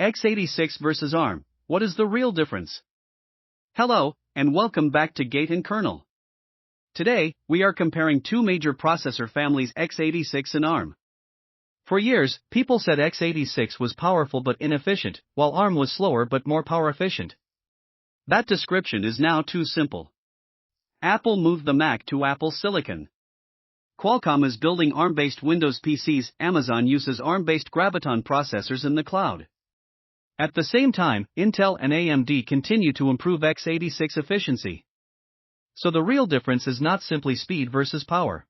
x86 versus ARM, what is the real difference? Hello, and welcome back to Gate and Kernel. Today, we are comparing two major processor families x86 and ARM. For years, people said x86 was powerful but inefficient, while ARM was slower but more power efficient. That description is now too simple. Apple moved the Mac to Apple Silicon. Qualcomm is building ARM-based Windows PCs, Amazon uses ARM-based Graviton processors in the cloud. At the same time, Intel and AMD continue to improve x86 efficiency. So the real difference is not simply speed versus power.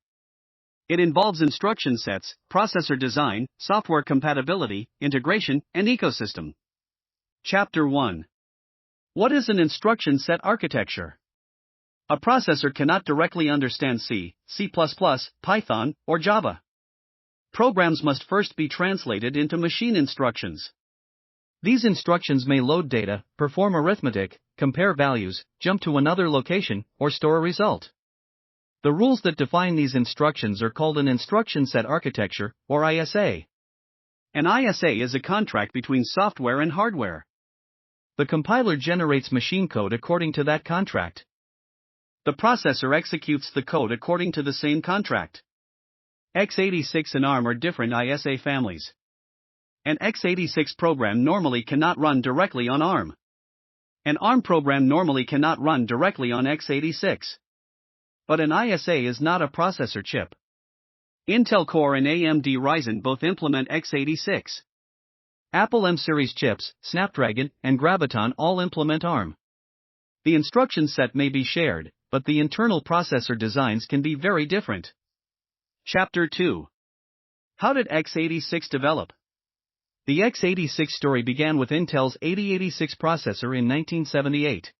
It involves instruction sets, processor design, software compatibility, integration, and ecosystem. Chapter 1. What is an instruction set architecture? A processor cannot directly understand C, C++, Python, or Java. Programs must first be translated into machine instructions. These instructions may load data, perform arithmetic, compare values, jump to another location, or store a result. The rules that define these instructions are called an instruction set architecture, or ISA. An ISA is a contract between software and hardware. The compiler generates machine code according to that contract. The processor executes the code according to the same contract. x86 and ARM are different ISA families. An x86 program normally cannot run directly on ARM. An ARM program normally cannot run directly on x86. But an ISA is not a processor chip. Intel Core and AMD Ryzen both implement x86. Apple M-series chips, Snapdragon, and Graviton all implement ARM. The instruction set may be shared, but the internal processor designs can be very different. Chapter 2. How did x86 develop? The x86 story began with Intel's 8086 processor in 1978.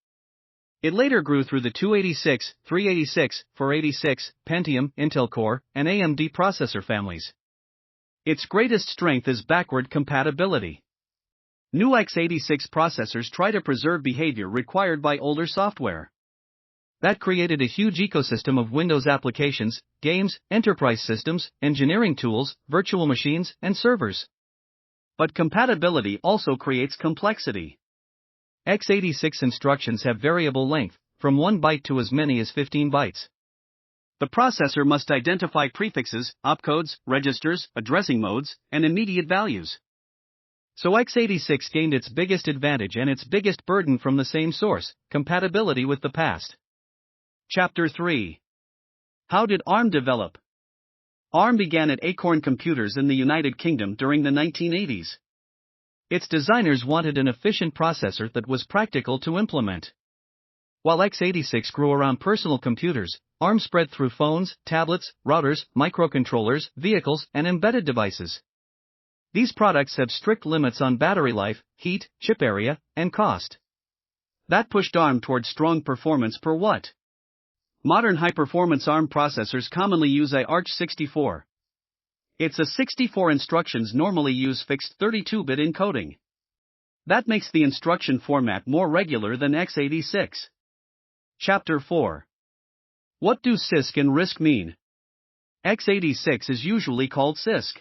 It later grew through the 286, 386, 486, Pentium, Intel Core, and AMD processor families. Its greatest strength is backward compatibility. New x86 processors try to preserve behavior required by older software. That created a huge ecosystem of Windows applications, games, enterprise systems, engineering tools, virtual machines, and servers. But compatibility also creates complexity. x86 instructions have variable length, from 1 byte to as many as 15 bytes. The processor must identify prefixes, opcodes, registers, addressing modes, and immediate values. So x86 gained its biggest advantage and its biggest burden from the same source, compatibility with the past. Chapter 3. How did ARM develop? ARM began at Acorn Computers in the United Kingdom during the 1980s. Its designers wanted an efficient processor that was practical to implement. While x86 grew around personal computers, ARM spread through phones, tablets, routers, microcontrollers, vehicles, and embedded devices. These products have strict limits on battery life, heat, chip area, and cost. That pushed ARM toward strong performance per watt. Modern high-performance ARM processors commonly use a ARCH64. It's a 64 instructions normally use fixed 32-bit encoding. That makes the instruction format more regular than x86. Chapter 4. What do CISC and RISC mean? x86 is usually called CISC.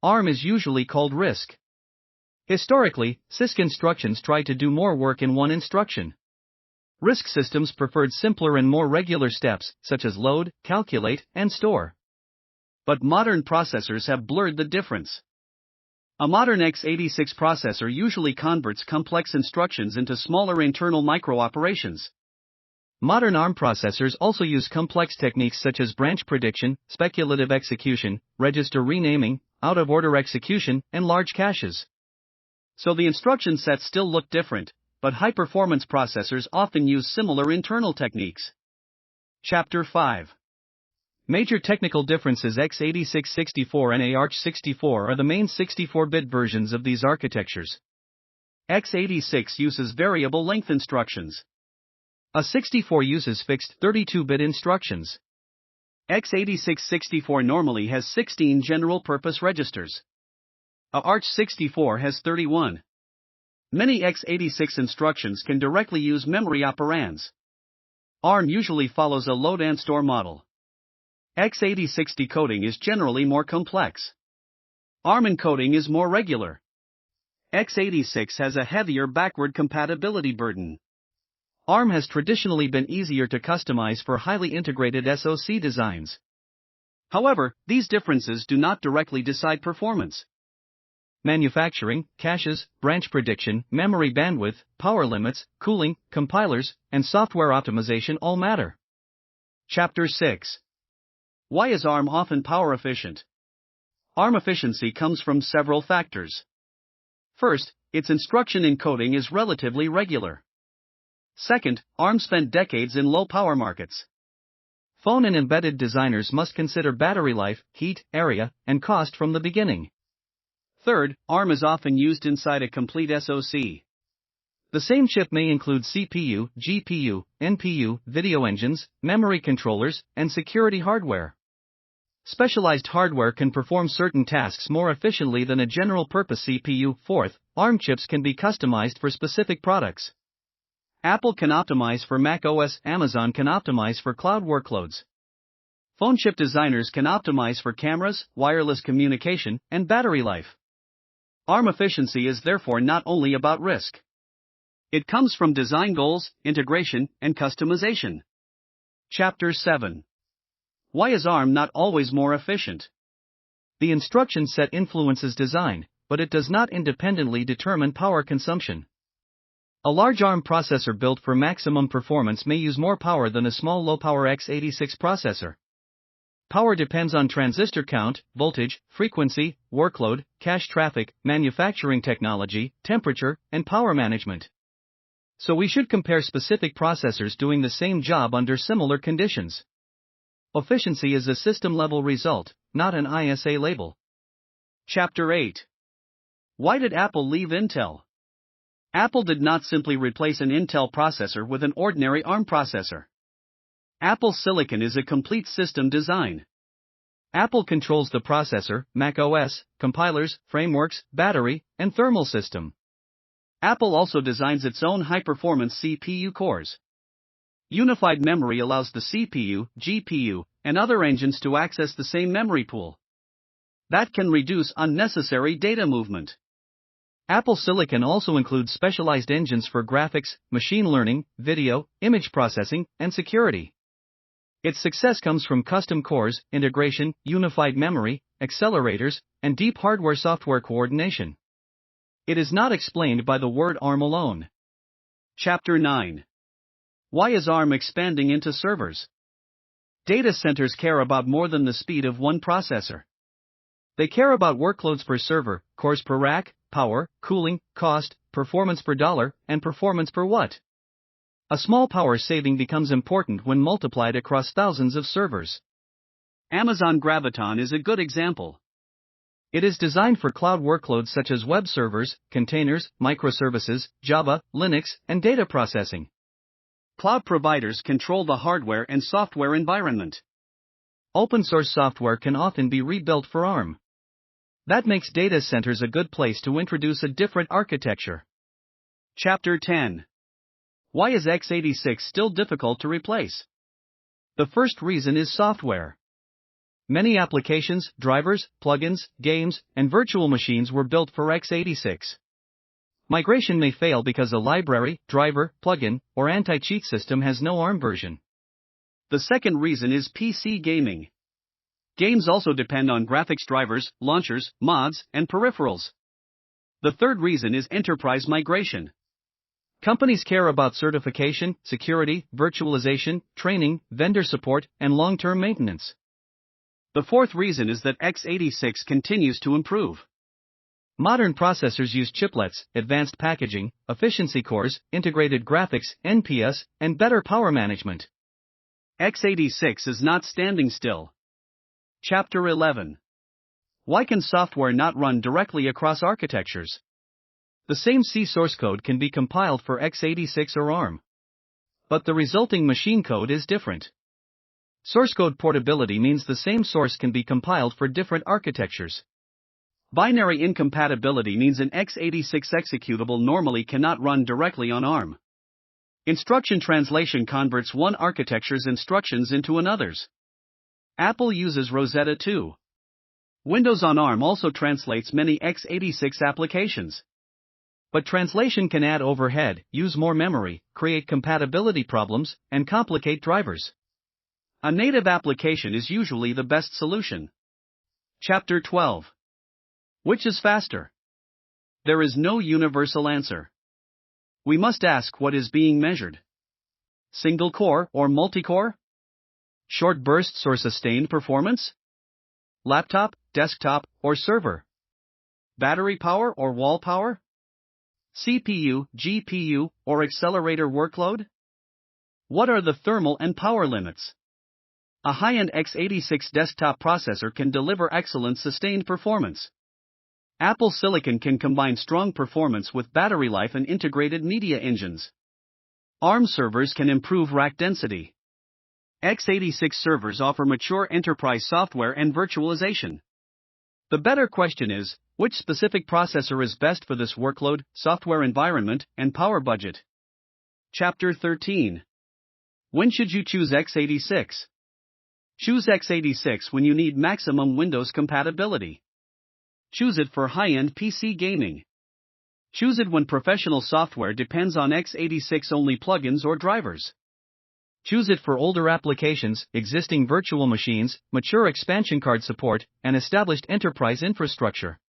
ARM is usually called RISC. Historically, CISC instructions tried to do more work in one instruction. RISC systems preferred simpler and more regular steps, such as load, calculate, and store. But modern processors have blurred the difference. A modern x86 processor usually converts complex instructions into smaller internal micro-operations. Modern ARM processors also use complex techniques such as branch prediction, speculative execution, register renaming, out-of-order execution, and large caches. So the instruction sets still look different, but high-performance processors often use similar internal techniques. Chapter 5. Major technical differences. x86-64 and ARCH64 are the main 64-bit versions of these architectures. x86 uses variable length instructions. A 64 uses fixed 32-bit instructions. x86-64 normally has 16 general-purpose registers. A ARCH64 has 31. Many x86 instructions can directly use memory operands. ARM usually follows a load and store model. x86 decoding is generally more complex. ARM encoding is more regular. x86 has a heavier backward compatibility burden. ARM has traditionally been easier to customize for highly integrated SoC designs. However, these differences do not directly decide performance. Manufacturing, caches, branch prediction, memory bandwidth, power limits, cooling, compilers, and software optimization all matter. Chapter 6. Why is ARM often power efficient? ARM efficiency comes from several factors. First, its instruction encoding is relatively regular. Second, ARM spent decades in low-power markets. Phone and embedded designers must consider battery life, heat, area, and cost from the beginning. Third, ARM is often used inside a complete SoC. The same chip may include CPU, GPU, NPU, video engines, memory controllers, and security hardware. Specialized hardware can perform certain tasks more efficiently than a general-purpose CPU. Fourth, ARM chips can be customized for specific products. Apple can optimize for Mac OS, Amazon can optimize for cloud workloads. Phone chip designers can optimize for cameras, wireless communication, and battery life. ARM efficiency is therefore not only about RISC. It comes from design goals, integration, and customization. Chapter 7. Why is ARM not always more efficient? The instruction set influences design, but it does not independently determine power consumption. A large ARM processor built for maximum performance may use more power than a small low-power x86 processor. Power depends on transistor count, voltage, frequency, workload, cache traffic, manufacturing technology, temperature, and power management. So we should compare specific processors doing the same job under similar conditions. Efficiency is a system-level result, not an ISA label. Chapter 8. Why did Apple leave Intel? Apple did not simply replace an Intel processor with an ordinary ARM processor. Apple's silicon is a complete system design. Apple controls the processor, Mac OS, compilers, frameworks, battery, and thermal system. Apple also designs its own high-performance CPU cores. Unified memory allows the CPU, GPU, and other engines to access the same memory pool. That can reduce unnecessary data movement. Apple Silicon also includes specialized engines for graphics, machine learning, video, image processing, and security. Its success comes from custom cores, integration, unified memory, accelerators, and deep hardware-software coordination. It is not explained by the word ARM alone. Chapter 9. Why is ARM expanding into servers? Data centers care about more than the speed of one processor. They care about workloads per server, cores per rack, power, cooling, cost, performance per dollar, and performance per watt. A small power saving becomes important when multiplied across thousands of servers. Amazon Graviton is a good example. It is designed for cloud workloads such as web servers, containers, microservices, Java, Linux, and data processing. Cloud providers control the hardware and software environment. Open source software can often be rebuilt for ARM. That makes data centers a good place to introduce a different architecture. Chapter 10. Why is x86 still difficult to replace? The first reason is software. Many applications, drivers, plugins, games, and virtual machines were built for x86. Migration may fail because a library, driver, plugin, or anti-cheat system has no ARM version. The second reason is PC gaming. Games also depend on graphics drivers, launchers, mods, and peripherals. The third reason is enterprise migration. Companies care about certification, security, virtualization, training, vendor support, and long-term maintenance. The fourth reason is that x86 continues to improve. Modern processors use chiplets, advanced packaging, efficiency cores, integrated graphics, NPS, and better power management. x86 is not standing still. Chapter 11. Why can software not run directly across architectures? The same C source code can be compiled for x86 or ARM. But the resulting machine code is different. Source code portability means the same source can be compiled for different architectures. Binary incompatibility means an x86 executable normally cannot run directly on ARM. Instruction translation converts one architecture's instructions into another's. Apple uses Rosetta 2. Windows on ARM also translates many x86 applications. But translation can add overhead, use more memory, create compatibility problems, and complicate drivers. A native application is usually the best solution. Chapter 12. Which is faster? There is no universal answer. We must ask what is being measured. Single core or multi-core? Short bursts or sustained performance? Laptop, desktop, or server? Battery power or wall power? CPU, GPU, or accelerator workload? What are the thermal and power limits? A high-end x86 desktop processor can deliver excellent sustained performance. Apple Silicon can combine strong performance with battery life and integrated media engines. ARM servers can improve rack density. x86 servers offer mature enterprise software and virtualization. The better question is, which specific processor is best for this workload, software environment, and power budget? Chapter 13. When should you choose x86? Choose x86 when you need maximum Windows compatibility. Choose it for high-end PC gaming. Choose it when professional software depends on x86-only plugins or drivers. Choose it for older applications, existing virtual machines, mature expansion card support, and established enterprise infrastructure.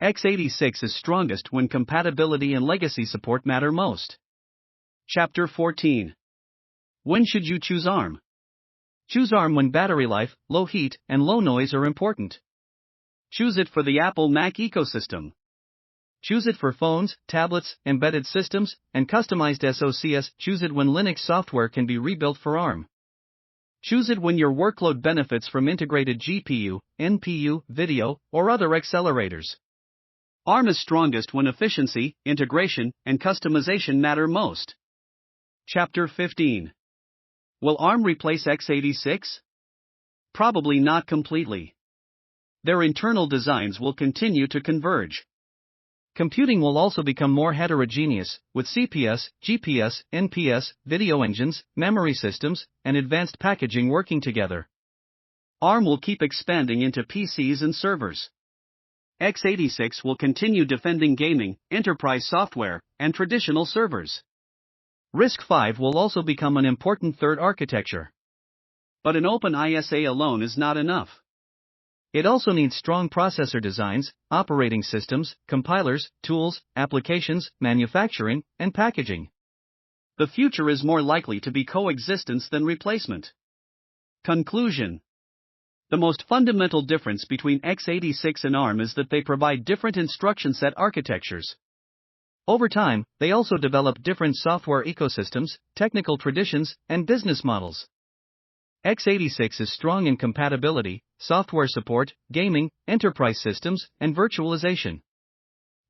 x86 is strongest when compatibility and legacy support matter most. Chapter 14. When should you choose ARM? Choose ARM when battery life, low heat, and low noise are important. Choose it for the Apple Mac ecosystem. Choose it for phones, tablets, embedded systems, and customized SoCs. Choose it when Linux software can be rebuilt for ARM. Choose it when your workload benefits from integrated GPU, NPU, video, or other accelerators. ARM is strongest when efficiency, integration, and customization matter most. Chapter 15. Will ARM replace x86? Probably not completely. Their internal designs will continue to converge. Computing will also become more heterogeneous, with CPS, GPS, NPS, video engines, memory systems, and advanced packaging working together. ARM will keep expanding into PCs and servers. x86 will continue defending gaming, enterprise software, and traditional servers. RISC-V will also become an important third architecture. But an open ISA alone is not enough. It also needs strong processor designs, operating systems, compilers, tools, applications, manufacturing, and packaging. The future is more likely to be coexistence than replacement. Conclusion. The most fundamental difference between x86 and ARM is that they provide different instruction set architectures. Over time, they also develop different software ecosystems, technical traditions, and business models. x86 is strong in compatibility, software support, gaming, enterprise systems, and virtualization.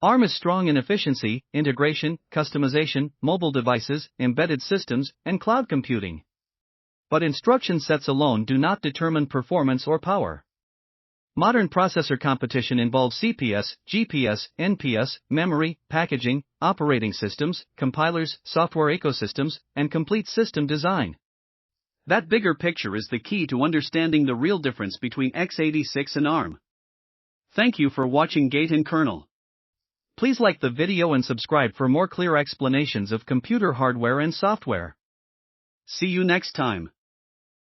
ARM is strong in efficiency, integration, customization, mobile devices, embedded systems, and cloud computing. But instruction sets alone do not determine performance or power. Modern processor competition involves CPS, GPS, NPS, memory, packaging, operating systems, compilers, software ecosystems, and complete system design. That bigger picture is the key to understanding the real difference between x86 and ARM. Thank you for watching Gate and Kernel. Please like the video and subscribe for more clear explanations of computer hardware and software. See you next time.